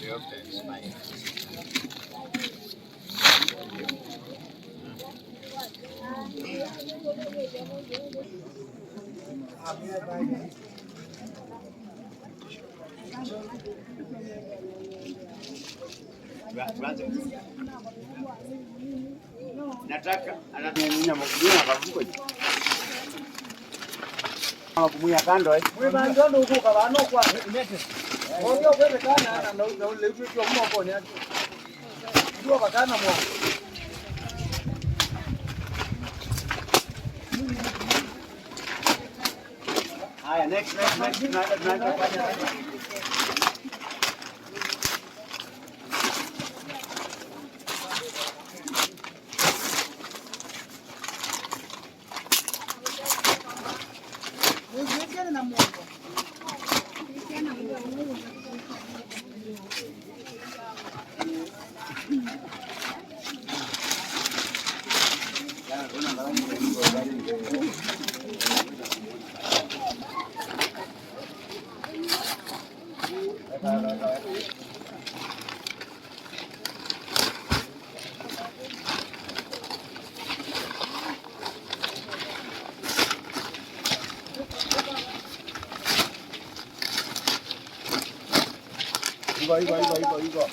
we often smile. Nataka ananinya mkubwa akavuko. Kumuya kando Mwe bandondo huko kabano kwa. Ndio kwenda kana na ule utu wa mwako ni ati. Ndio bakana mwako. Haya next. 이거.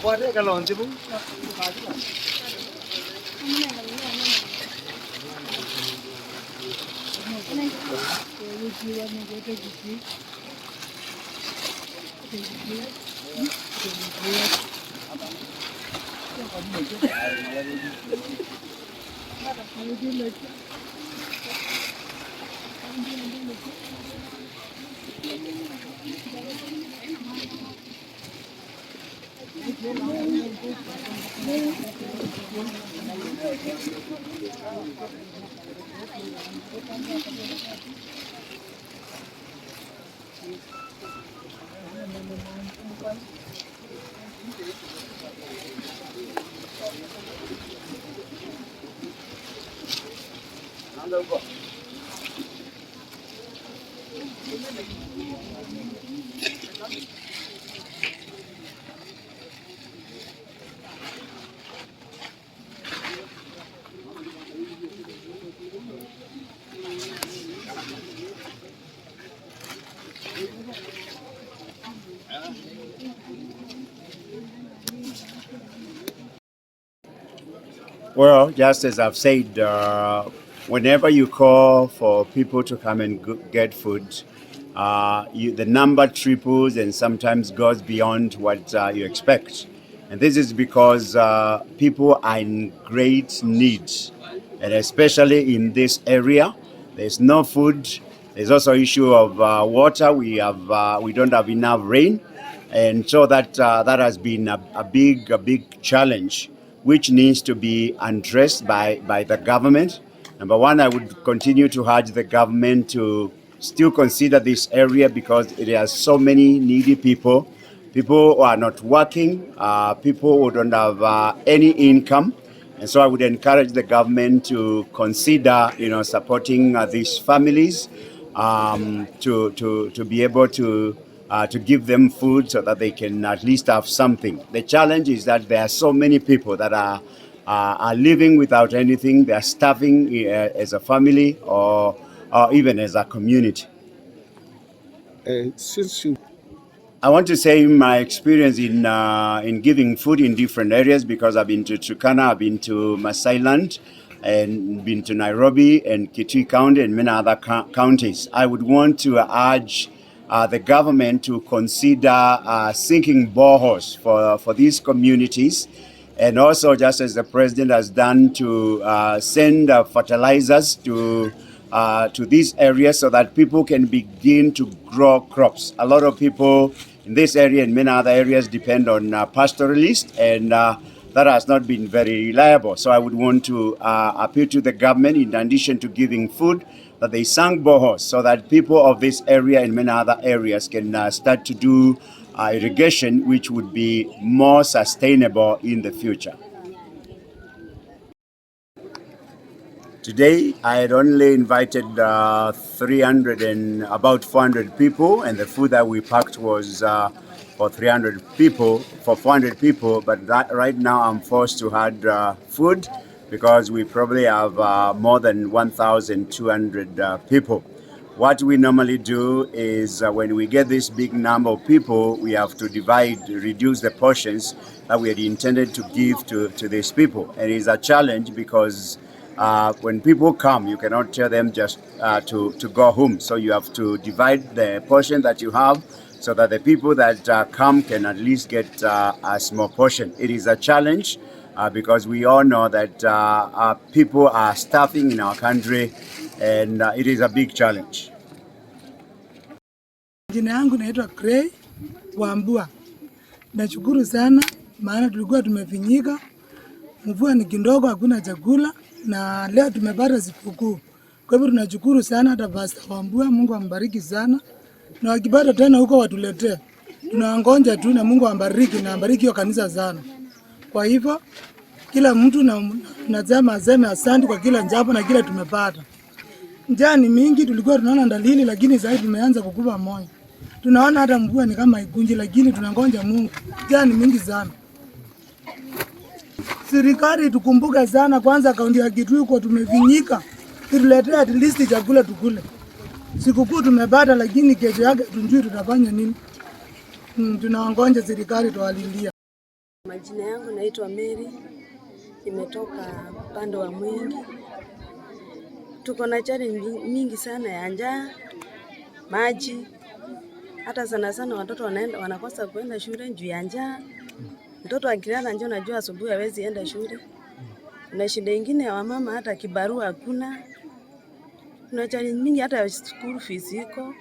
Qua đây Kalonzo bún. Well, just as I've said, whenever you call for people to come and get food, the number triples and sometimes goes beyond what you expect. And this is because people are in great need, and especially in this area, there's no food. There's also issue of water. We don't have enough rain, and so that has been a big challenge, which needs to be addressed by the government. Number one, I would continue to urge the government to still consider this area because it has so many needy people who are not working, people who don't have any income. And so I would encourage the government to consider, supporting these families to be able to give them food so that they can at least have something. The challenge is that there are so many people that are living without anything. They are starving as a family or even as a community. I want to say my experience in giving food in different areas, because I've been to Turkana, I've been to Masailand, and been to Nairobi and Kitui County and many other counties. I would want to urge the government to consider sinking boreholes for these communities, and also, just as the president has done, to send fertilizers to these areas so that people can begin to grow crops. A lot of people in this area and many other areas depend on pastoralists, and that has not been very reliable. So I would want to appeal to the government, in addition to giving food, that they sunk boreholes so that people of this area and many other areas can start to do irrigation, which would be more sustainable in the future. Today, I had only invited 300 and about 400 people, and the food that we packed was for 300 people, for 400 people. But right now, I'm forced to add food because we probably have more than 1,200 people. What we normally do is when we get this big number of people, we have to reduce the portions that we had intended to give to these people. And it's a challenge because when people come, you cannot tell them just to go home. So you have to divide the portion that you have so that the people that come can at least get a small portion. It is a challenge because we all know that people are starving in our country, and it is a big challenge. Jina yangu naitwa Cray Wambua. Nashukuru sana maana tulikuwa tumefinyika. Mvua ni kidogo, hakuna chakula, na leo tumepata sikukuu. Kwa hivyo tunashukuru sana hata Pastor Wambua, Mungu ambariki sana. Na wakipata tena huko watuletee. Tunawangoja tu na Mungu ambariki na ambariki hiyo kanisa sana. Kwa hivyo kila mtu nasema aseme asante kwa kila jambo na kila tumepata. Njaa ni mingi, tulikuwa tunaona dalili, lakini sasa tumeanza kukupa moyo. Tunaona hata mvua ni kama ikunji, lakini tunangoja Mungu. Njaa ni mingi sana. Serikali tukumbuke sana, kwanza kaunti ya Kitui kwa tumevinyika. Tuletee at least chakula tukule. Sikukuu tumepata, lakini kesho yake tunjui tutafanya nini. Tunawangoja serikali tuwalilia. Majina yangu naitwa Mary. Nimetoka upande wa Mwingi. Tuko na challenge mingi sana ya njaa, maji. Hata sana watoto wanakosa kwenda shule juu ya njaa. Mtoto akilala njaa, unajua asubuhi hawezi enda shule. Na shida nyingine ya wamama, hata kibarua hakuna. Kuna challenge mingi, hata school fees iko.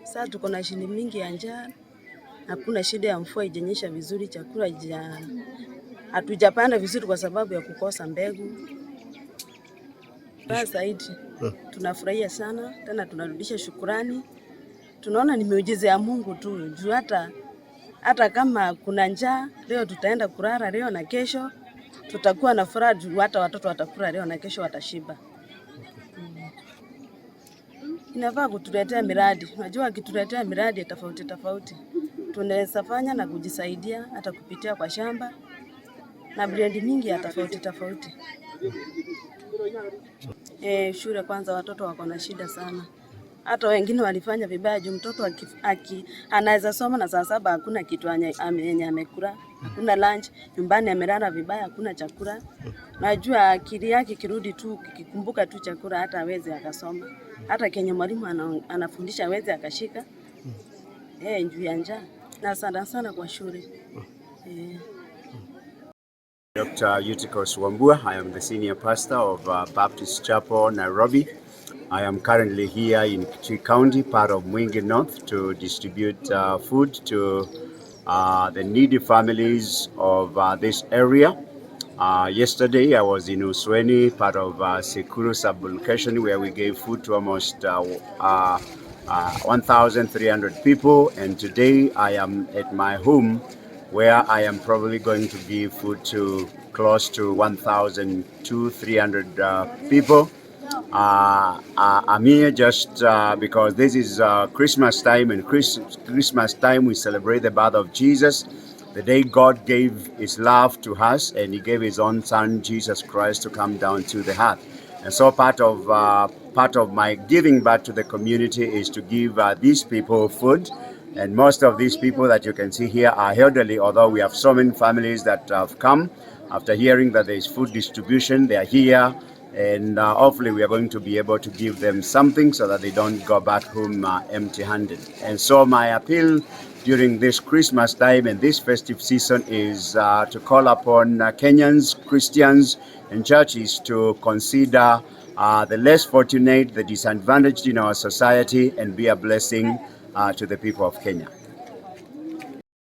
Sasa tuko na shida mingi ya njaa. Hakuna shida ya mvua ijanyesha vizuri, chakula hatujapanda vizuri kwa sababu ya kukosa mbegu. Basi zaidi tunafurahia sana, tena tunarudisha shukrani. Tunaona ni miujiza ya Mungu tu. Juu hata kama kuna njaa, leo tutaenda kulala leo na kesho tutakuwa na furaha, juu hata watoto watakula leo na kesho watashiba. Inafaa kutuletea miradi. Unajua akituletea miradi tofauti tunaweza fanya na kujisaidia hata kupitia kwa shamba na brand mingi ya tofauti. Shule kwanza watoto wako na shida sana. Hata wengine walifanya vibaya juu mtoto anaweza soma na saa 7 hakuna kitu yenye amekula. Hakuna lunch, nyumbani amelala vibaya, hakuna chakula. Najua akili yake kirudi tu kikumbuka tu chakula hata hawezi akasoma. Hata kenye mwalimu anafundisha hawezi akashika. Juu ya njaa. Na sana kwa shule. Dr. Eutychus Wambua. I am the senior pastor of Baptist Chapel, Nairobi. I am currently here in Kitui County, part of Mwingi North, to distribute food to the needy families of this area. Yesterday, I was in Usweni, part of Sekuru sub-location, where we gave food to almost 1,300 people. And today, I am at my home, where I am probably going to give food to close to 1,200-300 people. I'm here just because this is Christmas time, and Christmas time we celebrate the birth of Jesus, the day God gave his love to us, and he gave his own son Jesus Christ to come down to the earth. And so part of my giving back to the community is to give these people food And most of these people that you can see here are elderly, although we have so many families that have come after hearing that there is food distribution. They are here, and hopefully we are going to be able to give them something so that they don't go back home empty-handed. And so my appeal during this Christmas time and this festive season is to call upon Kenyans, Christians, and churches to consider the less fortunate, the disadvantaged in our society, and be a blessing to the people of Kenya.